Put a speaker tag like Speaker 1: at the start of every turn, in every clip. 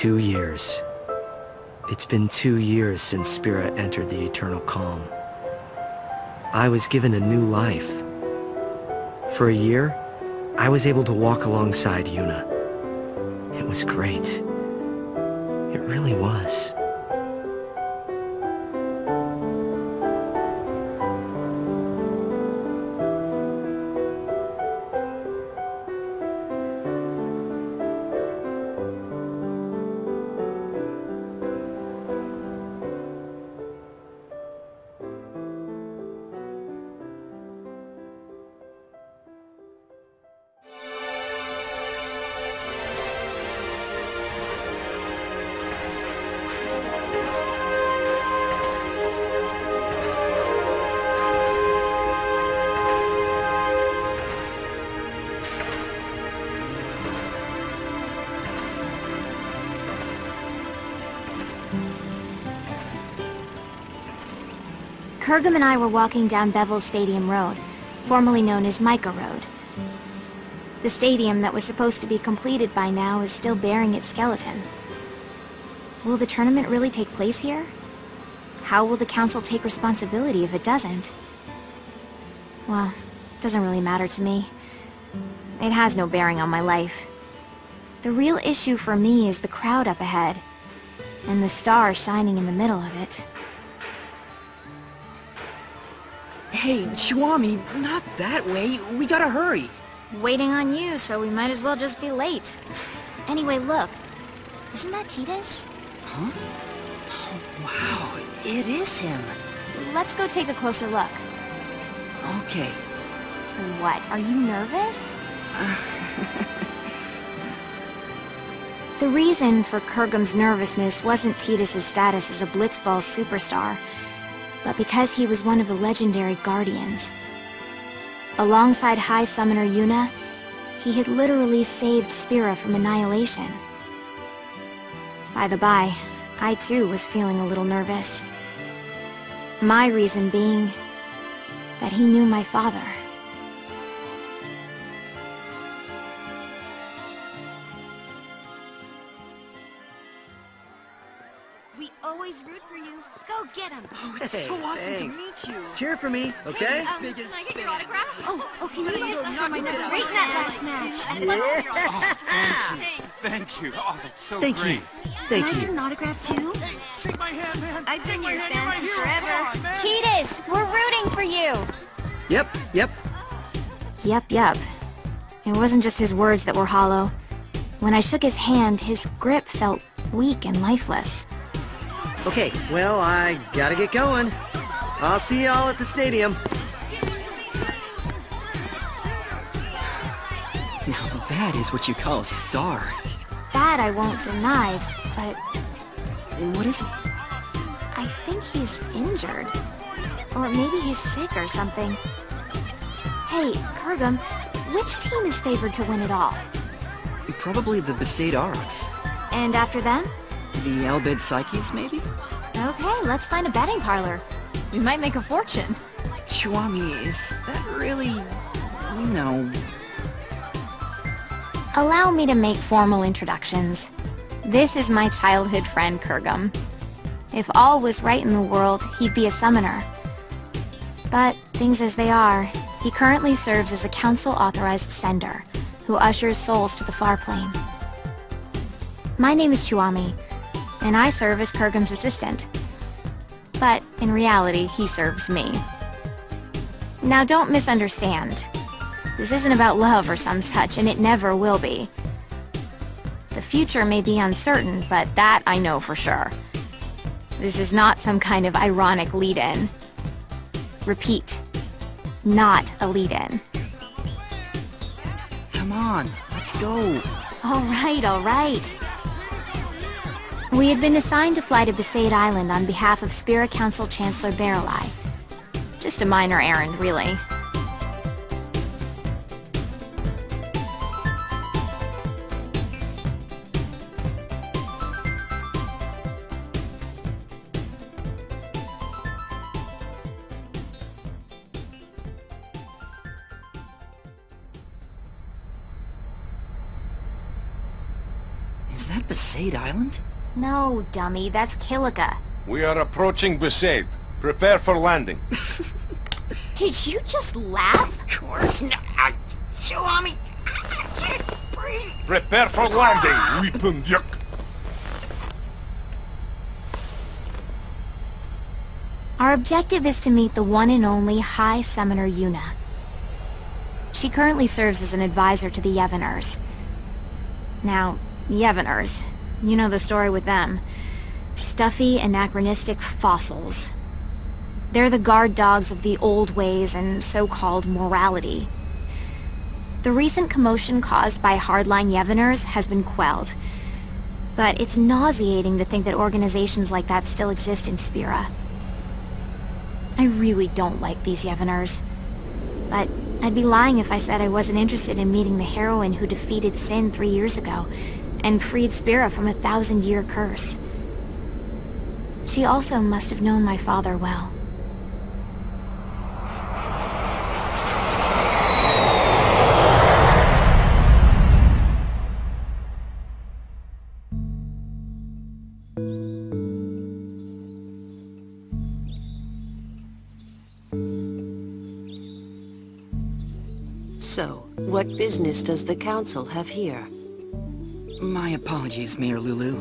Speaker 1: 2 years. It's been 2 years since Spirit entered the eternal calm. I was given a new life. For a year, I was able to walk alongside Yuna. It was great. It really was.
Speaker 2: Kurgum and I were walking down Bevel's Stadium Road, formerly known as Micah Road. The stadium that was supposed to be completed by now is still bearing its skeleton. Will the tournament really take place here? How will the council take responsibility if it doesn't? Well, it doesn't really matter to me. It has no bearing on my life. The real issue for me is the crowd up ahead, and the star shining in the middle of it.
Speaker 3: Hey, Chuami, not that way. We gotta hurry.
Speaker 2: Waiting on you, so we might as well just be late. Anyway, look. Isn't that Titus?
Speaker 3: Huh? Oh, wow, it is him.
Speaker 2: Let's go take a closer look.
Speaker 3: Okay.
Speaker 2: What, are you nervous? The reason for Kurgum's nervousness wasn't Titus's status as a Blitzball superstar, but because he was one of the legendary Guardians. Alongside High Summoner Yuna, he had literally saved Spira from annihilation. By the by, I too was feeling a little nervous. My reason being that he knew my father.
Speaker 4: We always root for you. Go get him.
Speaker 3: Oh, it's
Speaker 1: Hey,
Speaker 3: so awesome
Speaker 1: thanks.
Speaker 3: to meet you.
Speaker 1: Cheer for me, okay?
Speaker 4: Can I get your autograph? Oh, can you
Speaker 3: No,
Speaker 4: write
Speaker 3: not
Speaker 4: my
Speaker 3: get
Speaker 4: number
Speaker 3: it.
Speaker 4: great in that last match?
Speaker 5: Thank you. Oh, that's so
Speaker 1: Thank
Speaker 5: great.
Speaker 1: you.
Speaker 4: Can
Speaker 1: Thank
Speaker 4: I get
Speaker 1: you.
Speaker 4: an autograph too?
Speaker 5: Shake my hand, man.
Speaker 4: I've been your
Speaker 5: Shake
Speaker 4: fan
Speaker 5: my hand,
Speaker 4: since
Speaker 5: you're my hero.
Speaker 4: forever.
Speaker 5: Come on, man.
Speaker 2: Titus, we're rooting for you!
Speaker 1: Yep.
Speaker 2: Yep. It wasn't just his words that were hollow. When I shook his hand, his grip felt weak and lifeless.
Speaker 1: Okay, well, I gotta get going. I'll see y'all at the stadium.
Speaker 3: Now that is what you call a star.
Speaker 2: That I won't deny, but
Speaker 3: What is it?
Speaker 2: I think he's injured. Or maybe he's sick or something. Hey, Kurgum, which team is favored to win it all?
Speaker 3: Probably the Besaid Aurochs.
Speaker 2: And after them?
Speaker 3: The Albed Psyches, maybe?
Speaker 2: Okay, let's find a betting parlor. We might make a fortune.
Speaker 3: Chuami, is that really... No.
Speaker 2: Allow me to make formal introductions. This is my childhood friend, Kurgum. If all was right in the world, he'd be a summoner. But, things as they are, he currently serves as a council-authorized sender, who ushers souls to the far plane. My name is Chuami, and I serve as Kurgum's assistant. But, in reality, he serves me. Now don't misunderstand. This isn't about love or some such, and it never will be. The future may be uncertain, but that I know for sure. This is not some kind of ironic lead-in. Repeat, not a lead-in.
Speaker 3: Come on, let's go.
Speaker 2: All right. We had been assigned to fly to Besaid Island on behalf of Spirit Council Chancellor Barreleye. Just a minor errand, really.
Speaker 3: Is that Besaid Island?
Speaker 2: No, dummy, that's Kilika.
Speaker 6: We are approaching Besaid. Prepare for landing.
Speaker 2: Did you just laugh?
Speaker 3: Of course not. Chuami, I can't breathe.
Speaker 6: Prepare for landing, weapon yuck.
Speaker 2: Our objective is to meet the one and only High Summoner Yuna. She currently serves as an advisor to the Yevoners. Now, Yevoners, you know the story with them. Stuffy, anachronistic fossils. They're the guard dogs of the old ways and so-called morality. The recent commotion caused by hardline Yevoners has been quelled. But it's nauseating to think that organizations like that still exist in Spira. I really don't like these Yevoners. But I'd be lying if I said I wasn't interested in meeting the heroine who defeated Sin 3 years ago and freed Spira from a 1,000-year curse. She also must have known my father well.
Speaker 7: So, what business does the Council have here?
Speaker 3: My apologies, Mayor Lulu.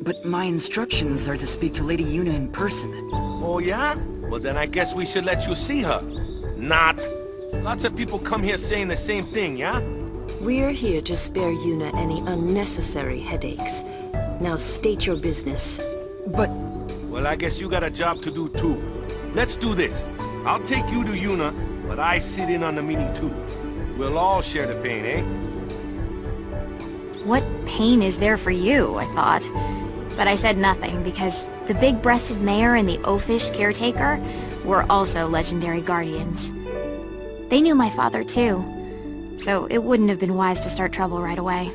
Speaker 3: But my instructions are to speak to Lady Yuna in person.
Speaker 6: Oh yeah? Well then I guess we should let you see her. Not. Lots of people come here saying the same thing, yeah?
Speaker 7: We're here to spare Yuna any unnecessary headaches. Now state your business.
Speaker 3: But...
Speaker 6: Well, I guess you got a job to do too. Let's do this. I'll take you to Yuna, but I sit in on the meeting too. We'll all share the pain, eh?
Speaker 2: What pain is there for you, I thought. But I said nothing because the big-breasted mayor and the oafish caretaker were also legendary guardians. They knew my father too, so it wouldn't have been wise to start trouble right away.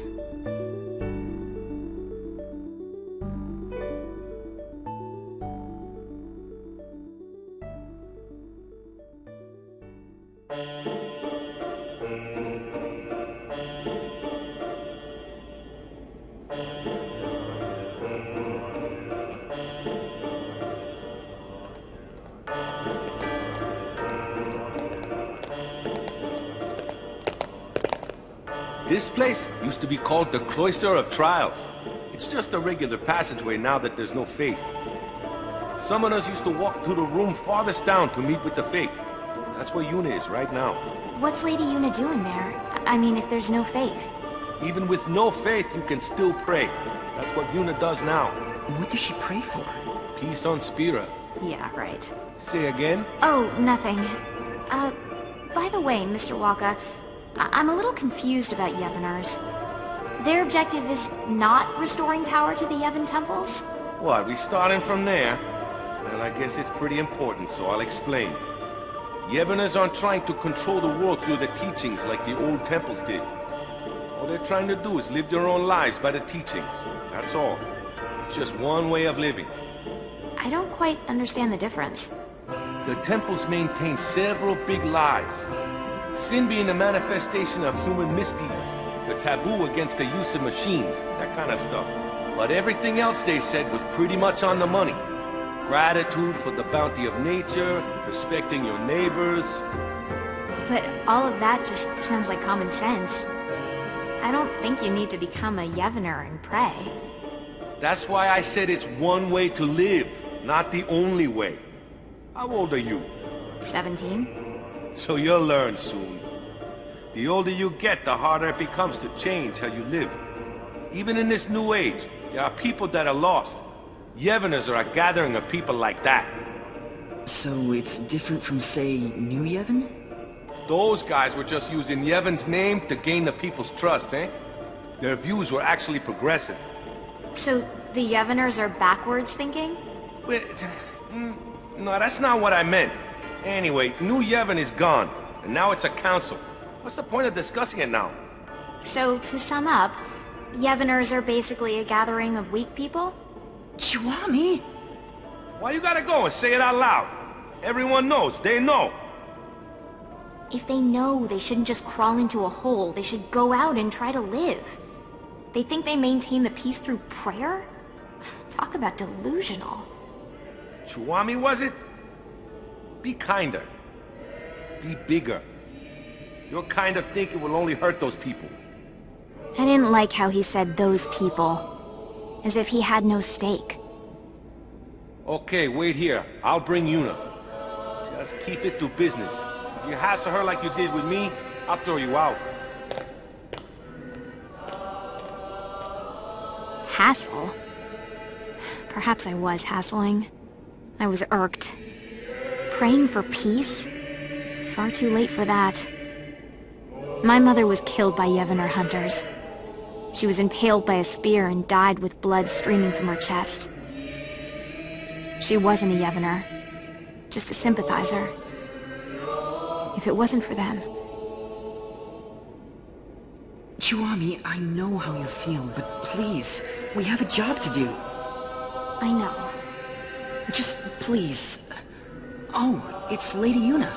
Speaker 6: This place used to be called the Cloister of Trials. It's just a regular passageway now that there's no faith. Summoners used to walk through the room farthest down to meet with the faith. That's where Yuna is right now.
Speaker 2: What's Lady Yuna doing there? I mean, if there's no faith.
Speaker 6: Even with no faith, you can still pray. That's what Yuna does now.
Speaker 3: what does she pray for?
Speaker 6: Peace on Spira.
Speaker 2: Yeah, right.
Speaker 6: Say again?
Speaker 2: Oh, nothing. By the way, Mr. Waka, I'm a little confused about Yevoners. Their objective is not restoring power to the Yevon temples?
Speaker 6: What, we starting from there? Well, I guess it's pretty important, so I'll explain. Yevoners aren't trying to control the world through the teachings like the old temples did. All they're trying to do is live their own lives by the teachings. That's all. It's just one way of living.
Speaker 2: I don't quite understand the difference.
Speaker 6: The temples maintain several big lies. Sin being a manifestation of human misdeeds, the taboo against the use of machines, that kind of stuff. But everything else they said was pretty much on the money. Gratitude for the bounty of nature, respecting your neighbors.
Speaker 2: But all of that just sounds like common sense. I don't think you need to become a Yevoner and pray.
Speaker 6: That's why I said it's one way to live, not the only way. How old are you?
Speaker 2: 17?
Speaker 6: So you'll learn soon. The older you get, the harder it becomes to change how you live. Even in this new age, there are people that are lost. Yevoners are a gathering of people like that.
Speaker 3: So it's different from, say, New Yevon?
Speaker 6: Those guys were just using Yevon's name to gain the people's trust, eh? Their views were actually progressive.
Speaker 2: So the Yevoners are backwards thinking?
Speaker 6: Wait, no, that's not what I meant. Anyway, New Yevon is gone, and now it's a council. What's the point of discussing it now?
Speaker 2: So, to sum up, Yevoners are basically a gathering of weak people?
Speaker 3: Chuami!
Speaker 6: Why you gotta go and say it out loud? Everyone knows, they know.
Speaker 2: If they know, they shouldn't just crawl into a hole. They should go out and try to live. They think they maintain the peace through prayer? Talk about delusional.
Speaker 6: Chuami, was it? Be kinder. Be bigger. Your kind of thinking will only hurt those people.
Speaker 2: I didn't like how he said "those people," as if he had no stake.
Speaker 6: Okay, wait here. I'll bring Yuna. Just keep it to business. If you hassle her like you did with me, I'll throw you out.
Speaker 2: Hassle? Perhaps I was hassling. I was irked. Praying for peace? Far too late for that. My mother was killed by Yevner hunters. She was impaled by a spear and died with blood streaming from her chest. She wasn't a Yevner, just a sympathizer. If it wasn't for them...
Speaker 3: Chuami, I know how you feel, but please, we have a job to do.
Speaker 2: I know.
Speaker 3: Just please. Oh, it's Lady Yuna.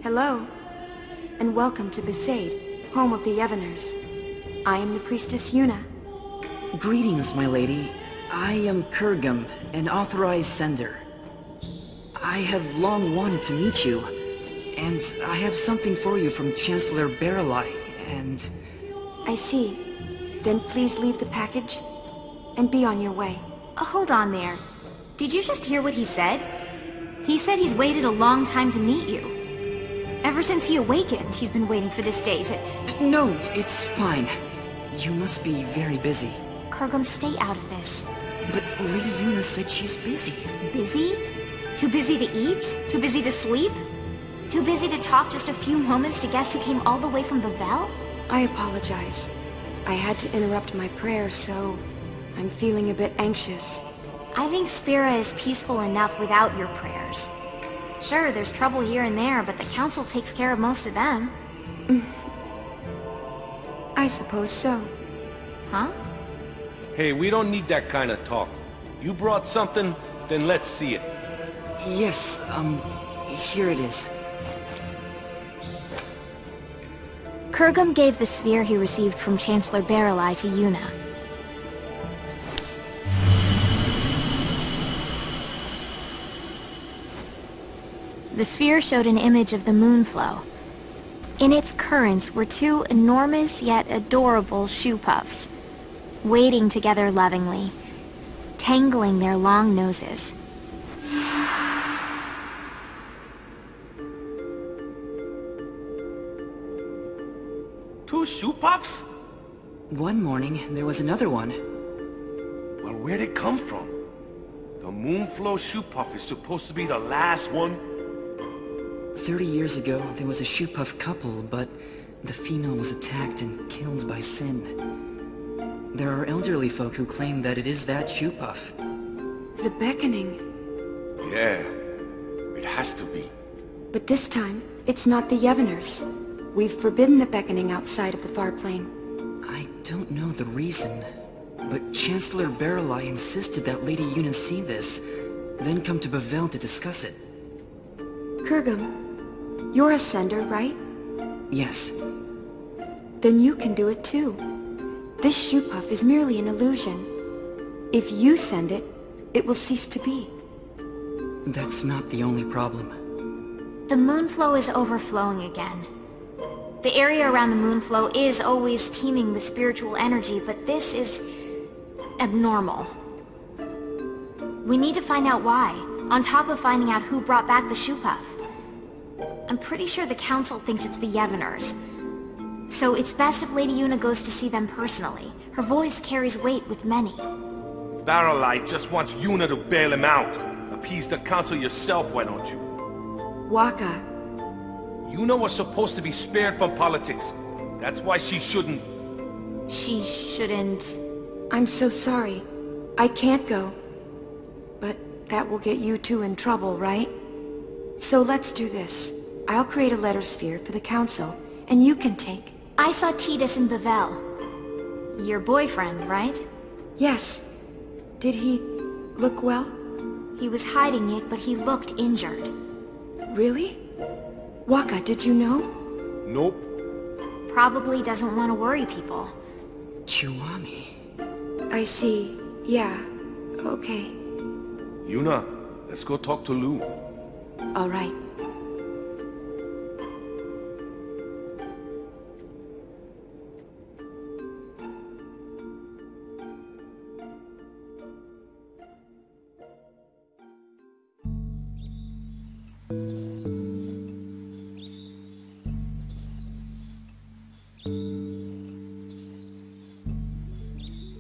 Speaker 8: Hello, and welcome to Besaid, home of the Yevners. I am the priestess Yuna.
Speaker 3: Greetings, my lady. I am Kurgum, an authorized sender. I have long wanted to meet you, and I have something for you from Chancellor Baralai, and...
Speaker 8: I see. Then please leave the package, and be on your way.
Speaker 2: Hold on there. Did you just hear what he said? He said he's waited a long time to meet you. Ever since he awakened, he's been waiting for this day to...
Speaker 3: No, it's fine. You must be very busy.
Speaker 2: Kurgum, stay out of this.
Speaker 3: But Lady Yuna said she's busy.
Speaker 2: Busy? Too busy to eat? Too busy to sleep? Too busy to talk just a few moments to guests who came all the way from Bavel?
Speaker 8: I apologize. I had to interrupt my prayer, so I'm feeling a bit anxious.
Speaker 2: I think Spira is peaceful enough without your prayers. Sure, there's trouble here and there, but the council takes care of most of them.
Speaker 8: I suppose so.
Speaker 2: Huh?
Speaker 6: Hey, we don't need that kind of talk. You brought something, then let's see it.
Speaker 3: Yes, here it is.
Speaker 2: Kurgum gave the sphere he received from Chancellor Baralai to Yuna. The sphere showed an image of the moonflow. In its currents were two enormous yet adorable shoe puffs, wading together lovingly, tangling their long noses.
Speaker 6: Two shoe puffs?
Speaker 3: One morning, there was another one.
Speaker 6: Well, where'd it come from? The Moonflow shoe puff is supposed to be the last one?
Speaker 3: 30 years ago, there was a shoe puff couple, but the female was attacked and killed by sin. There are elderly folk who claim that it is that shoe puff.
Speaker 8: The beckoning.
Speaker 6: Yeah, it has to be.
Speaker 8: But this time, it's not the Yevners. We've forbidden the beckoning outside of the far plane.
Speaker 3: I don't know the reason, but Chancellor Baralai insisted that Lady Yuna see this, then come to Bavel to discuss it.
Speaker 8: Kurgum, you're a sender, right?
Speaker 3: Yes.
Speaker 8: Then you can do it too. This shoe puff is merely an illusion. If you send it, it will cease to be.
Speaker 3: That's not the only problem.
Speaker 2: The moonflow is overflowing again. The area around the moonflow is always teeming with spiritual energy, but this is abnormal. We need to find out why, on top of finding out who brought back the shoe puff. I'm pretty sure the council thinks it's the Yevners. So it's best if Lady Yuna goes to see them personally. Her voice carries weight with many.
Speaker 6: Baralai just wants Yuna to bail him out. Appease the council yourself, why don't you?
Speaker 8: Waka.
Speaker 6: Yuna was supposed to be spared from politics. That's why she shouldn't...
Speaker 2: She shouldn't...
Speaker 8: I'm so sorry. I can't go. But that will get you two in trouble, right? So let's do this. I'll create a letter sphere for the council, and you can take...
Speaker 2: I saw Titus in Bavel. Your boyfriend, right?
Speaker 8: Yes. Did he look well?
Speaker 2: He was hiding it, but he looked injured.
Speaker 8: Really? Waka, did you know?
Speaker 6: Nope.
Speaker 2: Probably doesn't want to worry people.
Speaker 3: Chuami.
Speaker 8: I see. Yeah. Okay.
Speaker 6: Yuna, let's go talk to Lou.
Speaker 8: All right.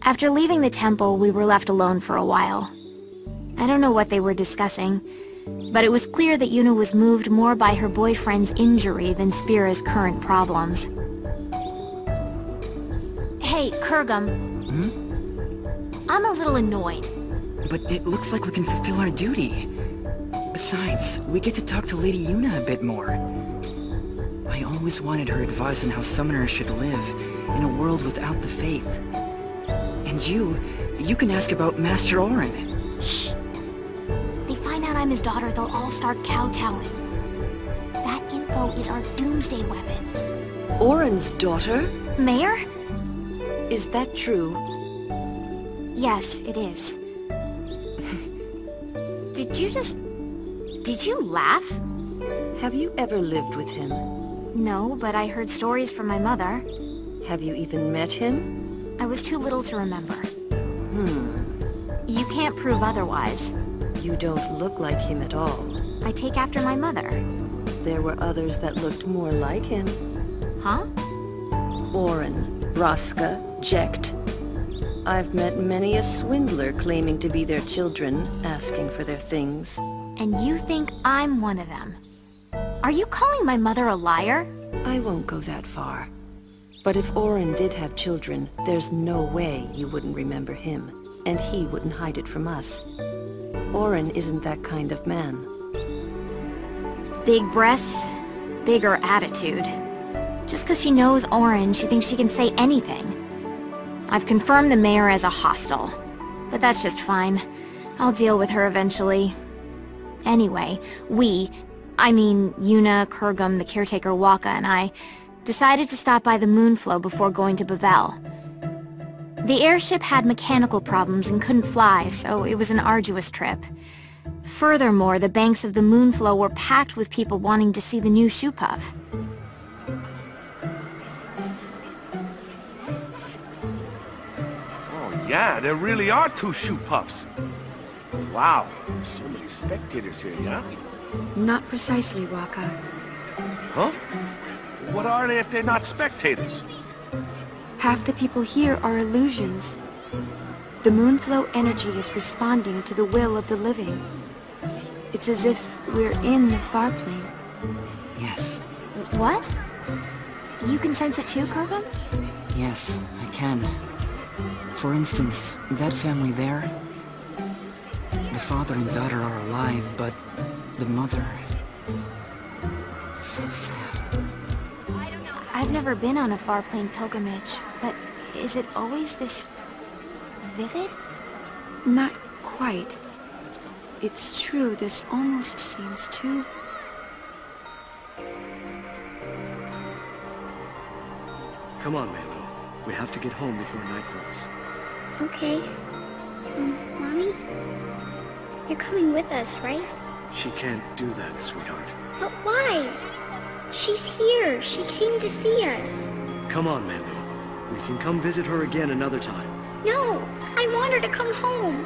Speaker 2: After leaving the temple, we were left alone for a while. I don't know what they were discussing, but it was clear that Yuna was moved more by her boyfriend's injury than Spira's current problems. Hey, Kurgum. I'm a little annoyed.
Speaker 3: But it looks like we can fulfill our duty. Besides, we get to talk to Lady Yuna a bit more. I always wanted her advice on how summoners should live in a world without the faith. And you can ask about Master Orin.
Speaker 2: Shh. They find out I'm his daughter, they'll all start kowtowing. That info is our doomsday weapon.
Speaker 7: Orin's daughter?
Speaker 2: Mayor?
Speaker 7: Is that true?
Speaker 2: Yes, it is. Did you laugh?
Speaker 7: Have you ever lived with him?
Speaker 2: No, but I heard stories from my mother.
Speaker 7: Have you even met him?
Speaker 2: I was too little to remember. You can't prove otherwise.
Speaker 7: You don't look like him at all.
Speaker 2: I take after my mother.
Speaker 7: There were others that looked more like him.
Speaker 2: Huh?
Speaker 7: Orin, Raska, Jecht. I've met many a swindler claiming to be their children, asking for their things.
Speaker 2: And you think I'm one of them? Are you calling my mother a liar?
Speaker 7: I won't go that far. But if Orin did have children, there's no way you wouldn't remember him, and he wouldn't hide it from us. Orin isn't that kind of man.
Speaker 2: Big breasts, bigger attitude. Just because she knows Orin, she thinks she can say anything. I've confirmed the mayor as a hostile, but that's just fine. I'll deal with her eventually. Anyway, Yuna, Kurgum, the caretaker Waka, and I decided to stop by the Moonflow before going to Bavel. The airship had mechanical problems and couldn't fly, so it was an arduous trip. Furthermore, the banks of the Moonflow were packed with people wanting to see the new shoe puff.
Speaker 6: Oh yeah, there really are 2 shoe puffs. Wow, there's so many spectators here, yeah?
Speaker 8: Not precisely, Waka.
Speaker 6: Huh? What are they if they're not spectators?
Speaker 8: Half the people here are illusions. The Moonflow energy is responding to the will of the living. It's as if we're in the far plane.
Speaker 3: Yes.
Speaker 2: What? You can sense it too, Kurgum?
Speaker 3: Yes, I can. For instance, that family there. The father and daughter are alive, but the mother... so sad.
Speaker 2: I've never been on a far-plane pilgrimage, but is it always this... vivid?
Speaker 8: Not quite. It's true, this almost seems too...
Speaker 1: Come on, Melu. We have to get home before night falls.
Speaker 9: Okay. Mommy? You're coming with us, right?
Speaker 1: She can't do that, sweetheart.
Speaker 9: But why? She's here. She came to see us.
Speaker 1: Come on, Melu. We can come visit her again another time.
Speaker 9: No! I want her to come home.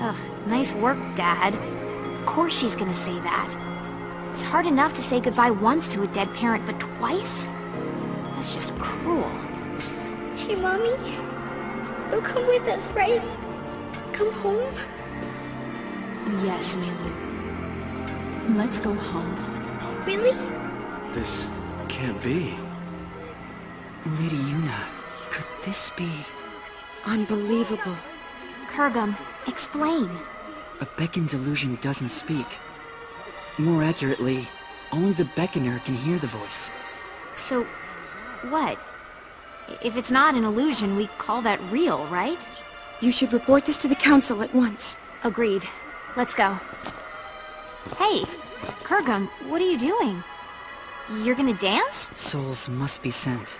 Speaker 2: Ugh, nice work, Dad. Of course she's gonna say that. It's hard enough to say goodbye once to a dead parent, but twice? That's just cruel.
Speaker 9: Hey, Mommy? You'll come with us, right? Come home?
Speaker 2: Yes, Melu. Let's go home.
Speaker 9: Really?
Speaker 1: This can't be.
Speaker 3: Lady Yuna, could this be...
Speaker 8: unbelievable.
Speaker 2: Kurgum, explain.
Speaker 3: A beckon delusion doesn't speak. More accurately, only the beckoner can hear the voice.
Speaker 2: So, what? If it's not an illusion, we call that real, right?
Speaker 8: You should report this to the council at once.
Speaker 2: Agreed. Let's go. Hey, Kurgum, what are you doing? You're gonna dance?
Speaker 3: Souls must be sent.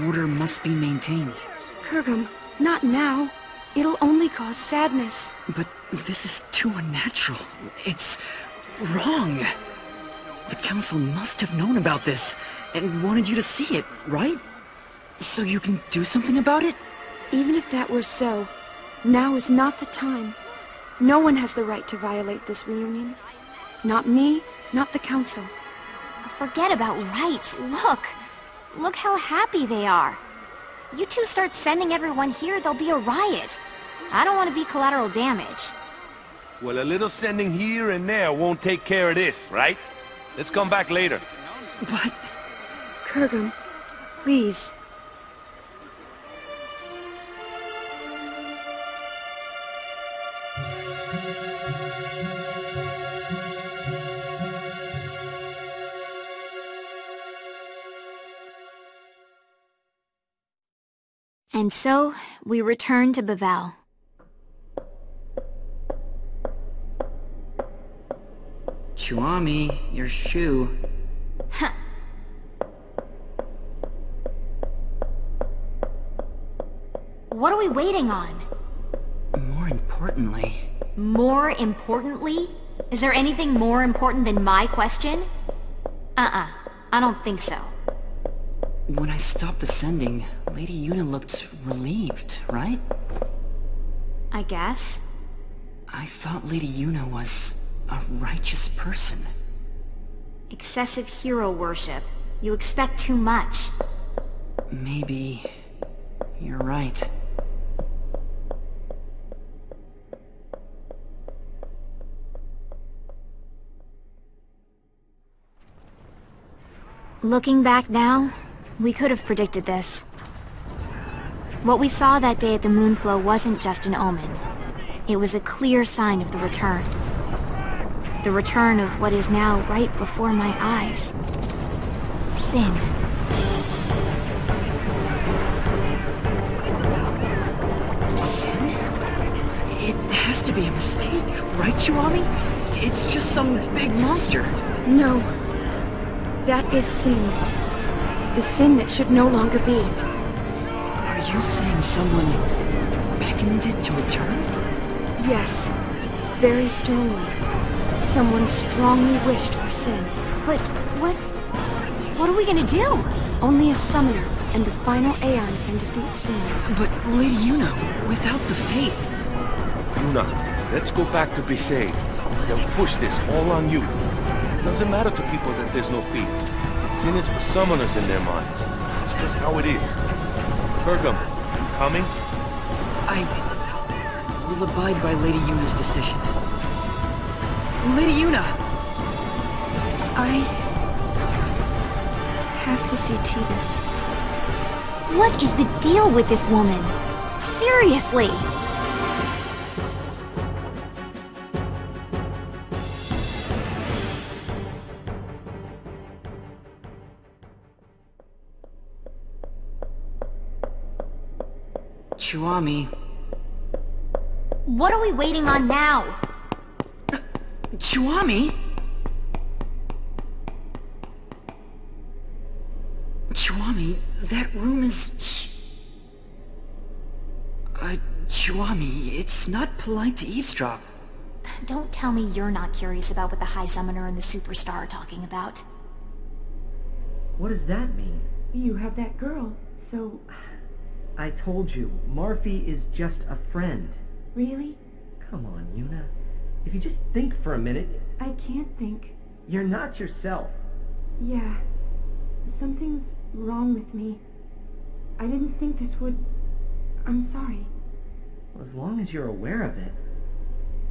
Speaker 3: Order must be maintained.
Speaker 8: Kurgum, not now. It'll only cause sadness.
Speaker 3: But this is too unnatural. It's wrong. The council must have known about this and wanted you to see it, right? So you can do something about it?
Speaker 8: Even if that were so, now is not the time. No one has the right to violate this reunion. Not me, not the council.
Speaker 2: Forget about rights. Look how happy they are. You two start sending everyone here, there'll be a riot. I don't want to be collateral damage.
Speaker 6: Well, a little sending here and there won't take care of this, right? Let's come back later.
Speaker 3: But...
Speaker 8: Kurgum, please.
Speaker 2: And so, we return to Bavel.
Speaker 3: Chuami, your shoe.
Speaker 2: Huh. What are we waiting on?
Speaker 3: More importantly...
Speaker 2: More importantly? Is there anything more important than my question? I don't think so.
Speaker 3: When I stopped the sending, Lady Yuna looked relieved, right?
Speaker 2: I guess.
Speaker 3: I thought Lady Yuna was a righteous person.
Speaker 2: Excessive hero worship. You expect too much.
Speaker 3: Maybe... you're right.
Speaker 2: Looking back now, we could have predicted this. What we saw that day at the Moonflow wasn't just an omen. It was a clear sign of the return. The return of what is now right before my eyes. Sin.
Speaker 3: Sin? It has to be a mistake, right, Chuami? It's just some big monster.
Speaker 8: No. That is sin. The sin that should no longer be.
Speaker 3: Are you saying someone beckoned it to return?
Speaker 8: Yes. Very strongly. Someone strongly wished for sin.
Speaker 2: But what are we gonna do?
Speaker 8: Only a summoner and the final Aeon can defeat sin.
Speaker 3: But Lady Yuna, without the faith...
Speaker 6: Yuna, let's go back to Besaid. They'll push this all on you. It doesn't matter to people that there's no faith. Sin is for summoners in their minds. It's just how it is. Kurgum, you coming?
Speaker 3: I will abide by Lady Yuna's decision. Lady Yuna!
Speaker 8: I have to see Tidus.
Speaker 2: What is the deal with this woman? Seriously!
Speaker 3: Chuami...
Speaker 2: What are we waiting on now?
Speaker 3: Chuami? Chuami, that room is... Shh. Chuami, it's not polite to eavesdrop.
Speaker 2: Don't tell me you're not curious about what the High Summoner and the Superstar are talking about.
Speaker 1: What does that mean?
Speaker 8: You have that girl, so...
Speaker 1: I told you, Marfi is just a friend.
Speaker 8: Really?
Speaker 1: Come on, Yuna. If you just think for a minute...
Speaker 8: I can't think.
Speaker 1: You're not yourself.
Speaker 8: Yeah. Something's wrong with me. I didn't think this would... I'm sorry.
Speaker 1: Well, as long as you're aware of it.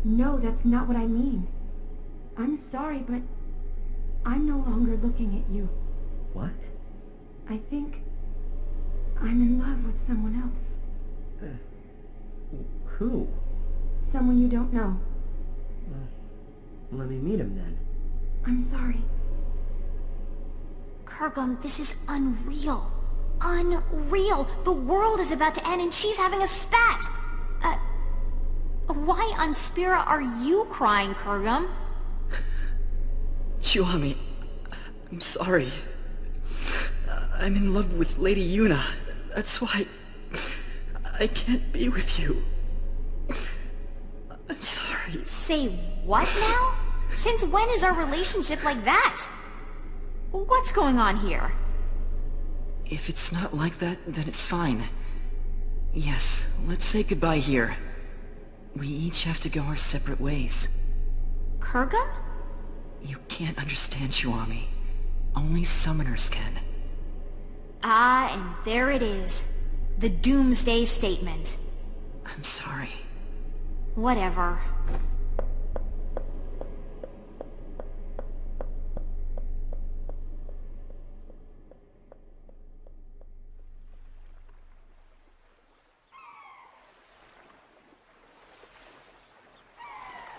Speaker 8: No, that's not what I mean. I'm sorry, but I'm no longer looking at you.
Speaker 1: What?
Speaker 8: I think I'm in love with someone else.
Speaker 1: Who?
Speaker 8: Someone you don't know.
Speaker 1: Well, let me meet him then.
Speaker 8: I'm sorry.
Speaker 2: Kurgum, this is unreal. Unreal! The world is about to end and she's having a spat! Why on Spira are you crying, Kurgum?
Speaker 3: Chuami, I'm sorry. I'm in love with Lady Yuna. That's why I can't be with you. I'm sorry.
Speaker 2: Say what now? Since when is our relationship like that? What's going on here?
Speaker 3: If it's not like that, then it's fine. Yes, let's say goodbye here. We each have to go our separate ways.
Speaker 2: Kurgum?
Speaker 3: You can't understand, Chuami. Only summoners can.
Speaker 2: Ah, and there it is. The Doomsday Statement.
Speaker 3: I'm sorry.
Speaker 2: Whatever.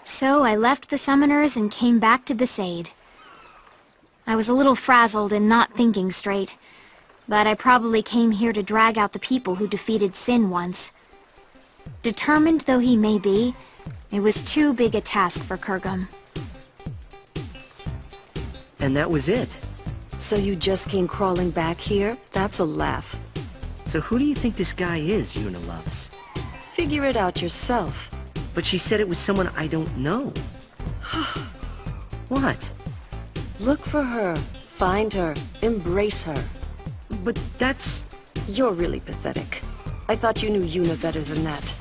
Speaker 2: So I left the summoners and came back to Besaid. I was a little frazzled and not thinking straight, but I probably came here to drag out the people who defeated Sin once. Determined though he may be, it was too big a task for Kurgum.
Speaker 1: And that was it.
Speaker 7: So you just came crawling back here? That's a laugh.
Speaker 1: So who do you think this guy is Yuna loves?
Speaker 7: Figure it out yourself.
Speaker 1: But she said it was someone I don't know. What?
Speaker 7: Look for her. Find her. Embrace her.
Speaker 1: But that's...
Speaker 7: You're really pathetic. I thought you knew Yuna better than that.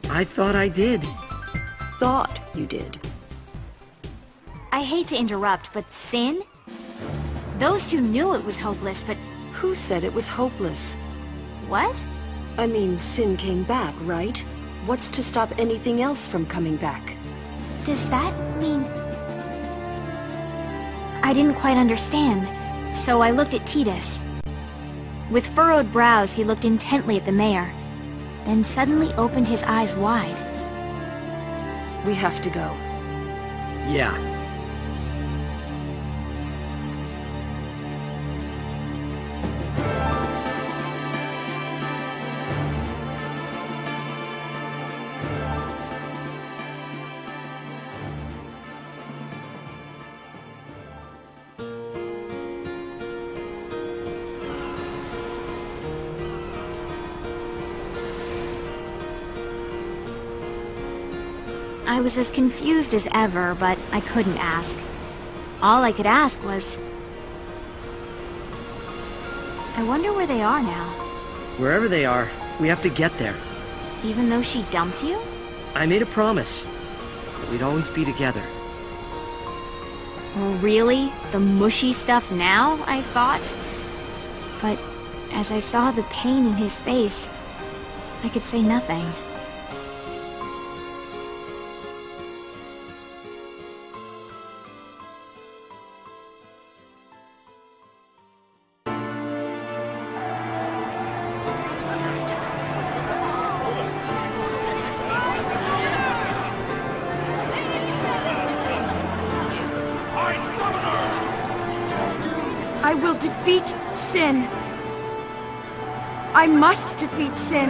Speaker 1: I thought I did.
Speaker 7: Thought you did.
Speaker 2: I hate to interrupt, but Sin? Those two knew it was hopeless, but...
Speaker 7: Who said it was hopeless?
Speaker 2: What?
Speaker 7: I mean, Sin came back, right? What's to stop anything else from coming back?
Speaker 2: Does that mean... I didn't quite understand, so I looked at Tidus. With furrowed brows, he looked intently at the mayor, then suddenly opened his eyes wide.
Speaker 7: We have to go.
Speaker 1: Yeah.
Speaker 2: I was as confused as ever, but I couldn't ask. All I could ask was... I wonder where they are now.
Speaker 1: Wherever they are, we have to get there.
Speaker 2: Even though she dumped you?
Speaker 1: I made a promise that we'd always be together.
Speaker 2: Really? The mushy stuff now, I thought? But as I saw the pain in his face, I could say nothing.
Speaker 8: I will defeat Sin. I must defeat Sin.